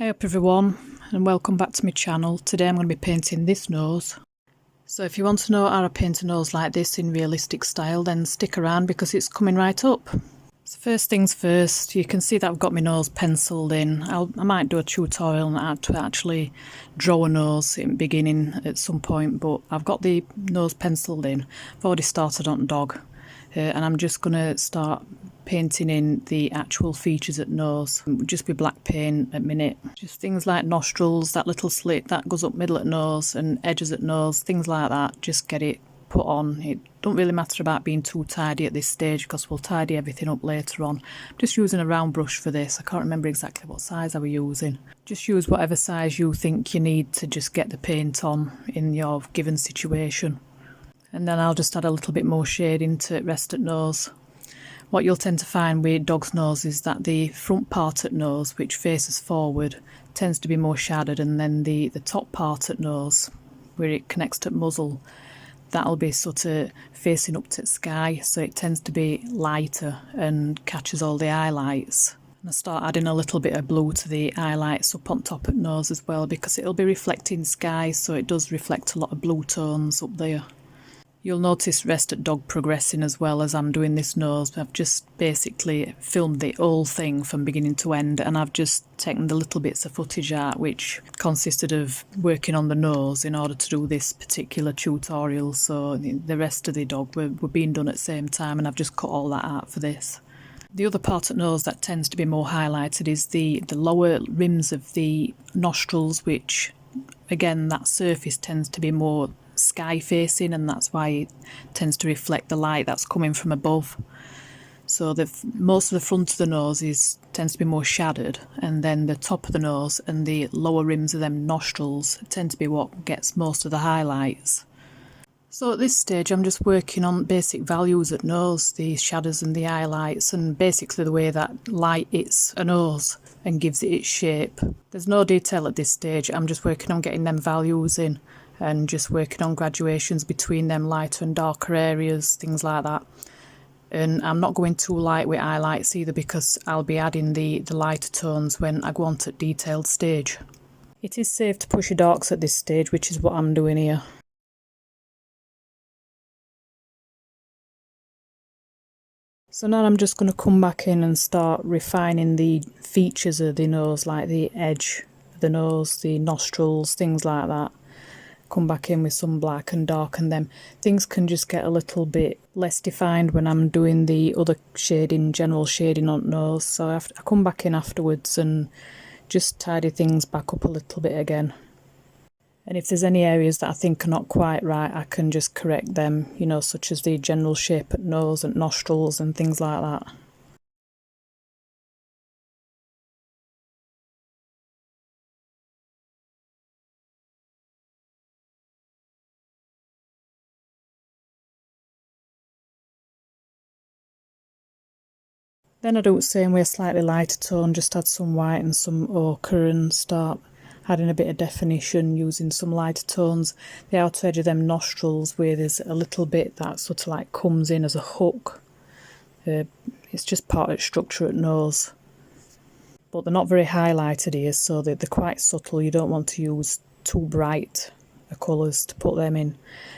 Hey up everyone, and welcome back to my channel. Today I'm going to be painting this nose. So if you want to know how I paint a nose like this in realistic style, then stick around because it's coming right up. So first things first, you can see that I've got my nose penciled in. I might do a tutorial on how to actually draw a nose in beginning at some point, but I've got the nose penciled in. I've already started on dog. And I'm just going to start painting in the actual features at nose. It would just be black paint at minute. Just things like nostrils, that little slit that goes up middle at nose and edges at nose, things like that. Just get it put on. It don't really matter about being too tidy at this stage because we'll tidy everything up later on. I'm just using a round brush for this. I can't remember exactly what size I was using. Just use whatever size you think you need to just get the paint on in your given situation. And then I'll just add a little bit more shading to rest at nose. What you'll tend to find with dog's nose is that the front part at nose, which faces forward, tends to be more shadowed, and then the top part at nose, where it connects to muzzle, that'll be sort of facing up to the sky, so it tends to be lighter and catches all the highlights. And I start adding a little bit of blue to the highlights up on top at nose as well, because it'll be reflecting sky, so it does reflect a lot of blue tones up there. You'll notice rest at dog progressing as well as I'm doing this nose. I've just basically filmed the whole thing from beginning to end, and I've just taken the little bits of footage out which consisted of working on the nose in order to do this particular tutorial. So the rest of the dog were being done at the same time, and I've just cut all that out for this. The other part of nose that tends to be more highlighted is the lower rims of the nostrils, which again, that surface tends to be more sky facing, and that's why it tends to reflect the light that's coming from above. So most of the front of the nose tends to be more shadowed, and then the top of the nose and the lower rims of them nostrils tend to be what gets most of the highlights. So at this stage I'm just working on basic values at nose, the shadows and the highlights, and basically the way that light hits a nose and gives it its shape. There's no detail at this stage, I'm just working on getting them values in and just working on graduations between them lighter and darker areas, things like that. And I'm not going too light with highlights either, because I'll be adding the lighter tones when I go on to detailed stage. It is safe to push your darks at this stage, which is what I'm doing here. So now I'm just going to come back in and start refining the features of the nose, like the edge of the nose, the nostrils, things like that. Come back in with some black and darken them. Things can just get a little bit less defined when I'm doing the other shading, general shading on nose. So I come back in afterwards and just tidy things back up a little bit again. And if there's any areas that I think are not quite right, I can just correct them, you know, such as the general shape at nose and nostrils and things like that. Then I do the same way, a slightly lighter tone, just add some white and some ochre and start adding a bit of definition using some lighter tones. The outer edge of them nostrils, where there's a little bit that sort of like comes in as a hook. It's just part of the structure at nose. But they're not very highlighted here, so they're quite subtle. You don't want to use too bright colours to put them in.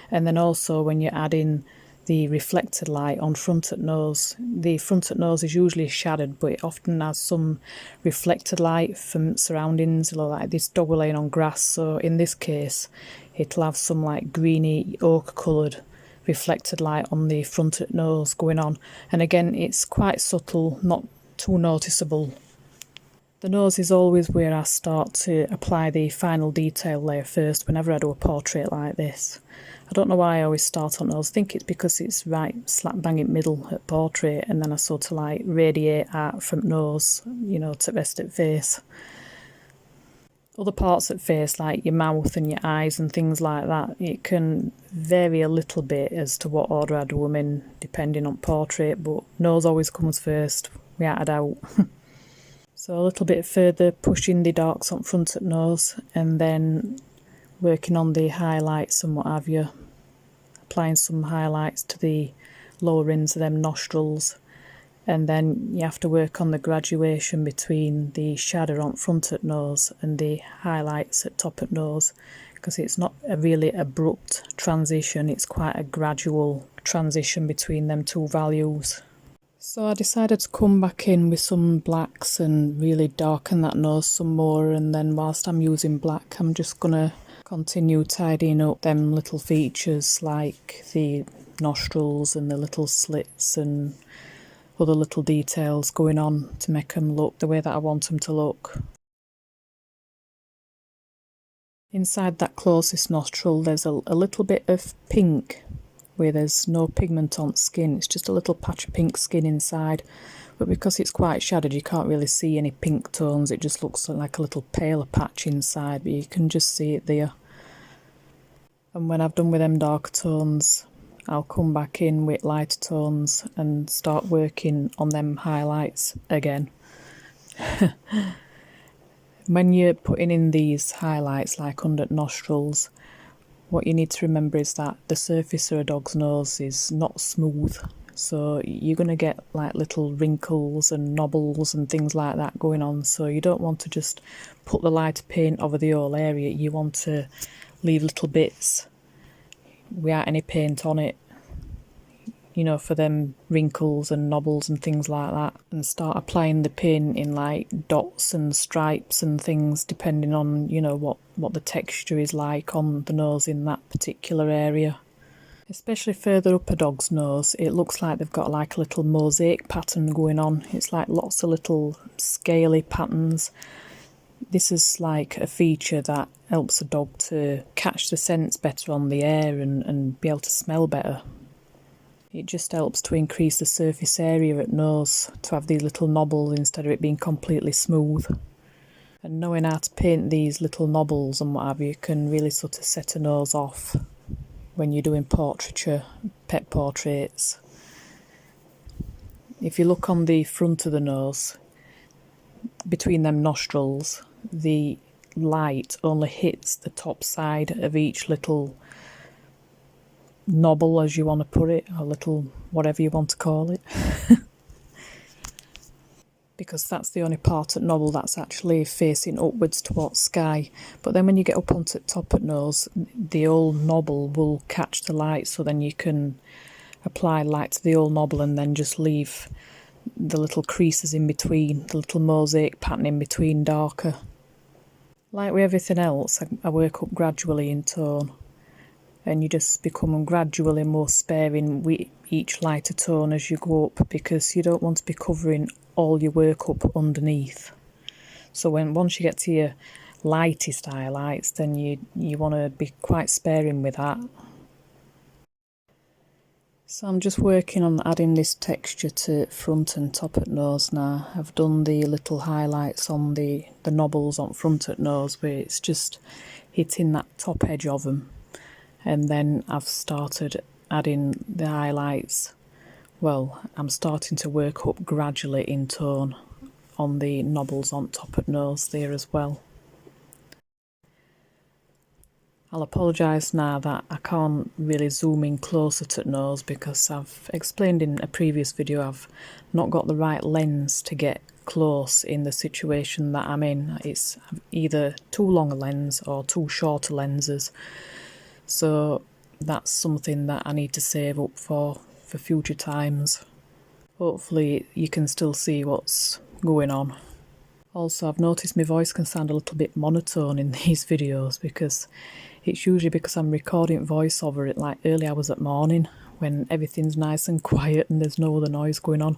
And then also when you're adding the reflected light on front at nose, the front at nose is usually shadowed, but it often has some reflected light from surroundings, like this dog were laying on grass, so in this case it'll have some like greeny ochre coloured reflected light on the front at nose going on, and again it's quite subtle, not too noticeable. The nose is always where I start to apply the final detail layer first whenever I do a portrait like this. I don't know why I always start on nose. I think it's because it's right slap bang in middle at portrait, and then I sort of like radiate out from nose, you know, to rest at face. Other parts at face, like your mouth and your eyes and things like that, it can vary a little bit as to what order I do them in depending on portrait, but nose always comes first, without a doubt. So a little bit further pushing the darks on front at nose, and then working on the highlights and what have you. Applying some highlights to the lower rims of them nostrils, And then you have to work on the graduation between the shadow on front at nose and the highlights at top at nose, because it's not a really abrupt transition, it's quite a gradual transition between them two values. So I decided to come back in with some blacks and really darken that nose some more, and then whilst I'm using black, I'm just gonna continue tidying up them little features like the nostrils and the little slits and other little details going on to make them look the way that I want them to look. Inside that closest nostril there's a little bit of pink where there's no pigment on skin, it's just a little patch of pink skin inside, but because it's quite shadowed you can't really see any pink tones, it just looks like a little paler patch inside, but you can just see it there. And when I've done with them darker tones, I'll come back in with lighter tones and start working on them highlights again. When you're putting in these highlights like under nostrils, what you need to remember is that the surface of a dog's nose is not smooth, so you're going to get like little wrinkles and knobbles and things like that going on, so you don't want to just put the lighter paint over the whole area, you want to leave little bits without any paint on it, you know, for them wrinkles and knobbles and things like that, and start applying the paint in like dots and stripes and things depending on, you know, what the texture is like on the nose in that particular area. Especially further up a dog's nose, it looks like they've got like a little mosaic pattern going on. It's like lots of little scaly patterns. This is like a feature that helps a dog to catch the scents better on the air and be able to smell better. It just helps to increase the surface area at nose, to have these little knobbles instead of it being completely smooth. And knowing how to paint these little knobbles and what have you can really sort of set a nose off when you're doing portraiture, pet portraits. If you look on the front of the nose, between them nostrils, the light only hits the top side of each little knobble, as you want to put it, or little whatever you want to call it. Because that's the only part at knobble that's actually facing upwards towards sky. But then when you get up onto the top at nose, the old knobble will catch the light, so then you can apply light to the old knobble and then just leave the little creases in between, the little mosaic pattern in between darker. Like with everything else, I work up gradually in tone, and you just become gradually more sparing with each lighter tone as you go up, because you don't want to be covering all your work up underneath. So once you get to your lightest highlights, then you want to be quite sparing with that. So I'm just working on adding this texture to front and top at nose now. I've done the little highlights on the knobbles on front at nose where it's just hitting that top edge of them. And then I've started adding the highlights. Well, I'm starting to work up gradually in tone on the knobbles on top at nose there as well. I'll apologise now that I can't really zoom in closer to nose, because I've explained in a previous video I've not got the right lens to get close in the situation that I'm in. It's either too long a lens or too short a lenses. So that's something that I need to save up for future times. Hopefully you can still see what's going on. Also, I've noticed my voice can sound a little bit monotone in these videos, because it's usually because I'm recording voiceover at like early hours at morning when everything's nice and quiet and there's no other noise going on.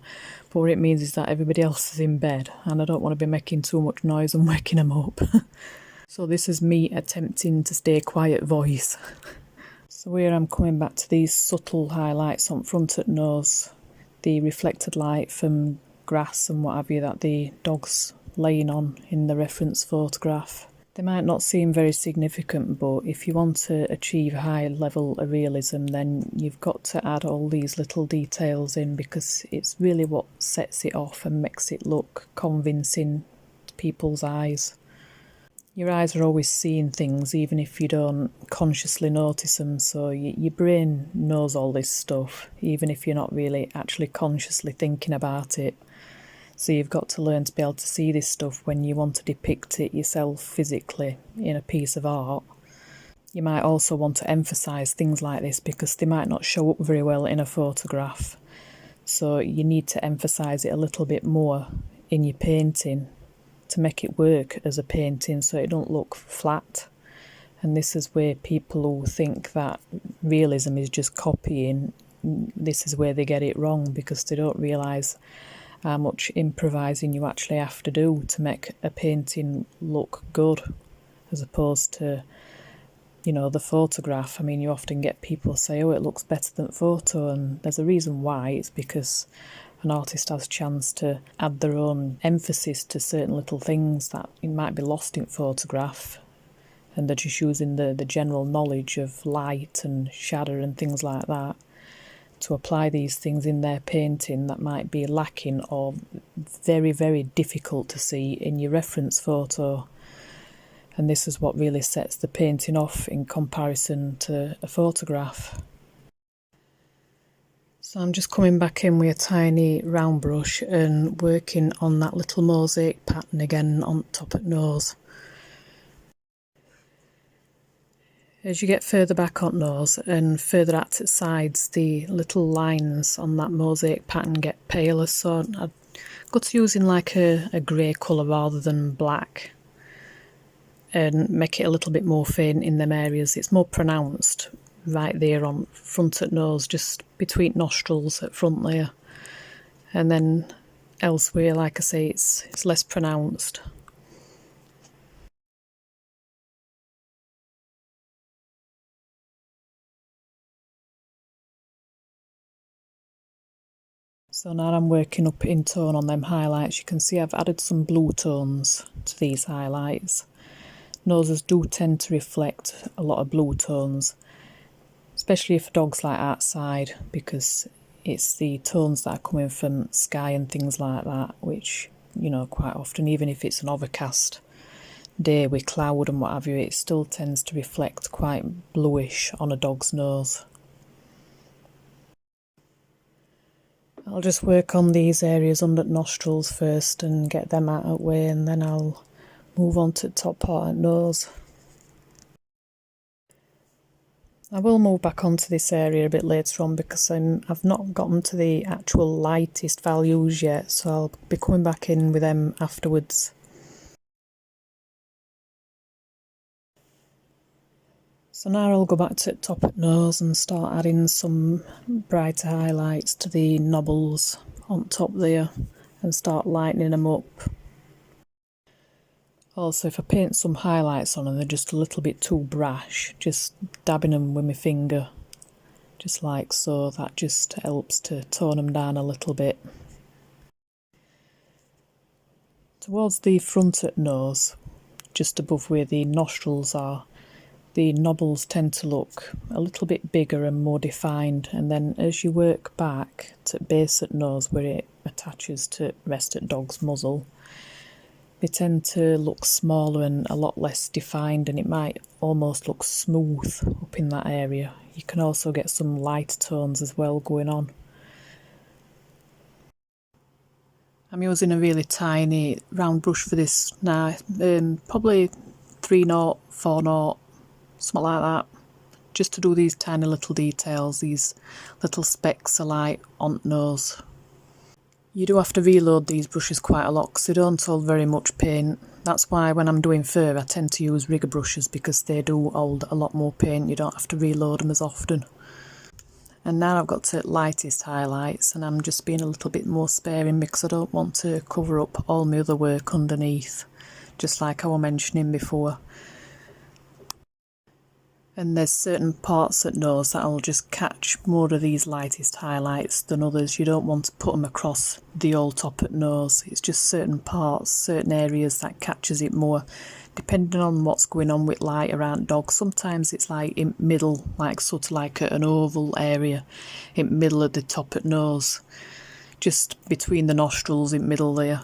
But what it means is that everybody else is in bed and I don't want to be making too much noise and waking them up. So this is me attempting to stay quiet voice. So here I'm coming back to these subtle highlights on front at nose, the reflected light from grass and what have you that the dog's laying on in the reference photograph. They might not seem very significant, but if you want to achieve a high level of realism, then you've got to add all these little details in, because it's really what sets it off and makes it look convincing to people's eyes. Your eyes are always seeing things even if you don't consciously notice them, so your brain knows all this stuff even if you're not really actually consciously thinking about it. So you've got to learn to be able to see this stuff when you want to depict it yourself physically in a piece of art. You might also want to emphasise things like this because they might not show up very well in a photograph. So you need to emphasise it a little bit more in your painting to make it work as a painting so it don't look flat. And this is where people who think that realism is just copying, this is where they get it wrong, because they don't realise how much improvising you actually have to do to make a painting look good, as opposed to, you know, the photograph. I mean, you often get people say, oh, it looks better than photo, and there's a reason why. It's because an artist has a chance to add their own emphasis to certain little things that it might be lost in photograph, and they're just using the general knowledge of light and shadow and things like that to apply these things in their painting that might be lacking or very, very difficult to see in your reference photo. And this is what really sets the painting off in comparison to a photograph. So I'm just coming back in with a tiny round brush and working on that little mosaic pattern again on top at nose. As you get further back on nose and further at its sides, the little lines on that mosaic pattern get paler, so I've got to using like a grey colour rather than black and make it a little bit more faint in them areas. It's more pronounced right there on front at nose, just between nostrils at front there, and then elsewhere, like I say, it's less pronounced. So now I'm working up in tone on them highlights. You can see I've added some blue tones to these highlights. Noses do tend to reflect a lot of blue tones, especially if dogs like outside, because it's the tones that are coming from sky and things like that, which, you know, quite often, even if it's an overcast day with cloud and what have you, it still tends to reflect quite bluish on a dog's nose. I'll just work on these areas under nostrils first and get them out of the way, and then I'll move on to the top part of nose. I will move back onto this area a bit later on because I've not gotten to the actual lightest values yet, so I'll be coming back in with them afterwards. So now I'll go back to the top at nose and start adding some brighter highlights to the knobbles on top there and start lightening them up. Also, if I paint some highlights on and they're just a little bit too brash, just dabbing them with my finger, just like so, that just helps to tone them down a little bit. Towards the front at nose, just above where the nostrils are, the knobbles tend to look a little bit bigger and more defined, and then as you work back to base at nose where it attaches to rest at dog's muzzle, they tend to look smaller and a lot less defined, and it might almost look smooth up in that area. You can also get some light tones as well going on. I'm using a really tiny round brush for this now, probably 3/0, 4/0, something like that, just to do these tiny little details, these little specks of light on nose. You do have to reload these brushes quite a lot because they don't hold very much paint. That's why when I'm doing fur I tend to use rigger brushes, because they do hold a lot more paint. You don't have to reload them as often. And now I've got to lightest highlights, and I'm just being a little bit more sparing because I don't want to cover up all my other work underneath, just like I was mentioning before. And there's certain parts at nose that will just catch more of these lightest highlights than others. You don't want to put them across the whole top at nose. It's just certain parts, certain areas that catches it more, depending on what's going on with light around dogs. Sometimes it's like in middle, like sort of like an oval area in middle of the top at nose, just between the nostrils in middle there.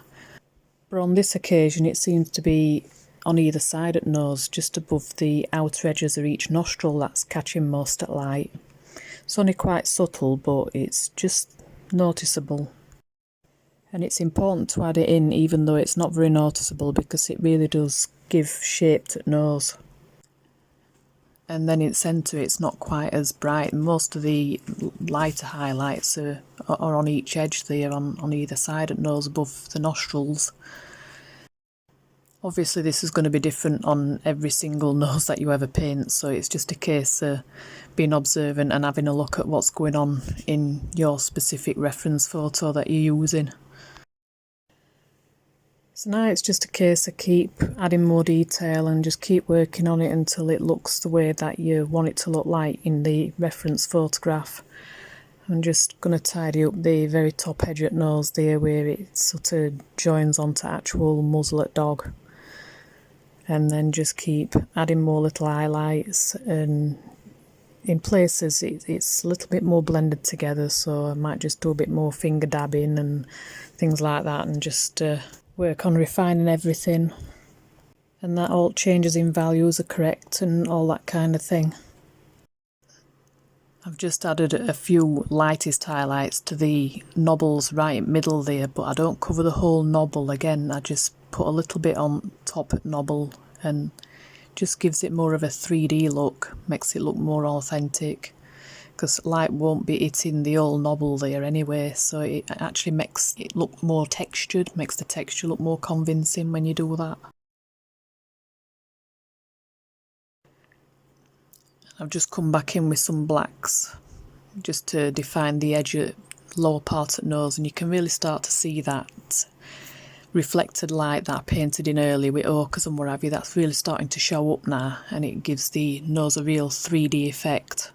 But on this occasion it seems to be on either side at nose, just above the outer edges of each nostril, that's catching most at light. It's only quite subtle, but it's just noticeable. And it's important to add it in even though it's not very noticeable, because it really does give shape to the nose. And then in centre it's not quite as bright. Most of the lighter highlights are on each edge there, on either side at nose above the nostrils. Obviously this is going to be different on every single nose that you ever paint, so it's just a case of being observant and having a look at what's going on in your specific reference photo that you're using. So now it's just a case of keep adding more detail and just keep working on it until it looks the way that you want it to look like in the reference photograph. I'm just going to tidy up the very top edge at nose there where it sort of joins onto actual muzzle at dog. And then just keep adding more little highlights, and in places it's a little bit more blended together, so I might just do a bit more finger dabbing and things like that, and just work on refining everything, and that all changes in values are correct and all that kind of thing. I've just added a few lightest highlights to the knobbles right middle there, but I don't cover the whole knobble again. I just put a little bit on top at knobble, and just gives it more of a 3D look, makes it look more authentic, because light won't be hitting the old knobble there anyway, so it actually makes it look more textured, makes the texture look more convincing when you do that. I've just come back in with some blacks just to define the edge at lower part of nose, and you can really start to see that reflected light that I painted in earlier with ochres and what have you. That's really starting to show up now, and it gives the nose a real 3D effect.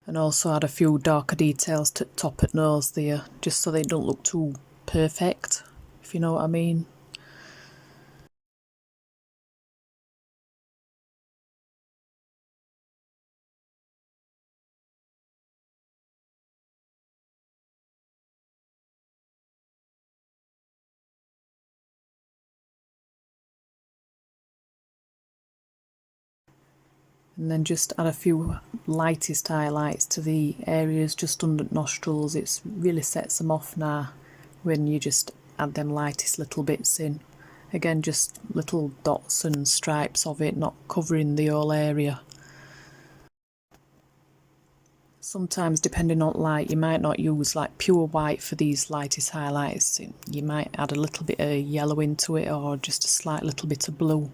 And also add a few darker details to top at nose there, just so they don't look too perfect, if you know what I mean. And then just add a few lightest highlights to the areas just under nostrils. It really sets them off now when you just add them lightest little bits in. Again, just little dots and stripes of it, not covering the whole area. Sometimes, depending on light, you might not use like pure white for these lightest highlights. You might add a little bit of yellow into it, or just a slight little bit of blue.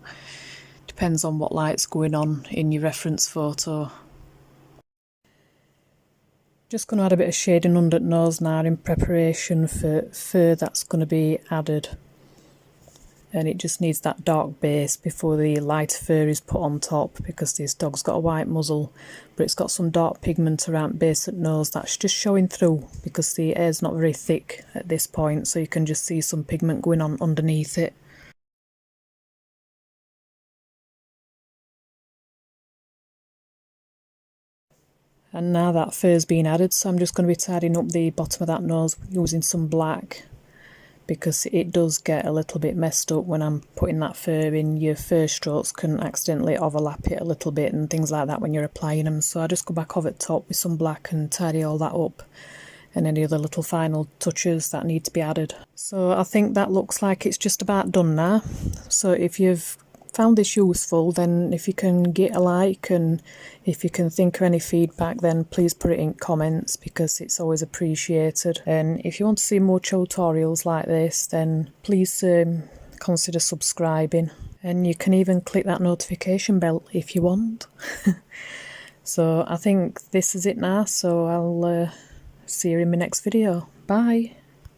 Depends on what light's going on in your reference photo. Just going to add a bit of shading under the nose now in preparation for fur that's going to be added. And it just needs that dark base before the light fur is put on top, because this dog's got a white muzzle, but it's got some dark pigment around the base of the nose that's just showing through, because the hair's not very thick at this point, so you can just see some pigment going on underneath it. And now that fur's been added, so I'm just going to be tidying up the bottom of that nose using some black, because it does get a little bit messed up when I'm putting that fur in. Your fur strokes can accidentally overlap it a little bit and things like that when you're applying them. So I just go back over the top with some black and tidy all that up, and any other little final touches that need to be added. So I think that looks like it's just about done now. So if you've found this useful, then if you can get a like, and if you can think of any feedback, then please put it in comments, because it's always appreciated. And if you want to see more tutorials like this, then please consider subscribing, and you can even click that notification bell if you want. So I think this is it now, so I'll see you in my next video. Bye.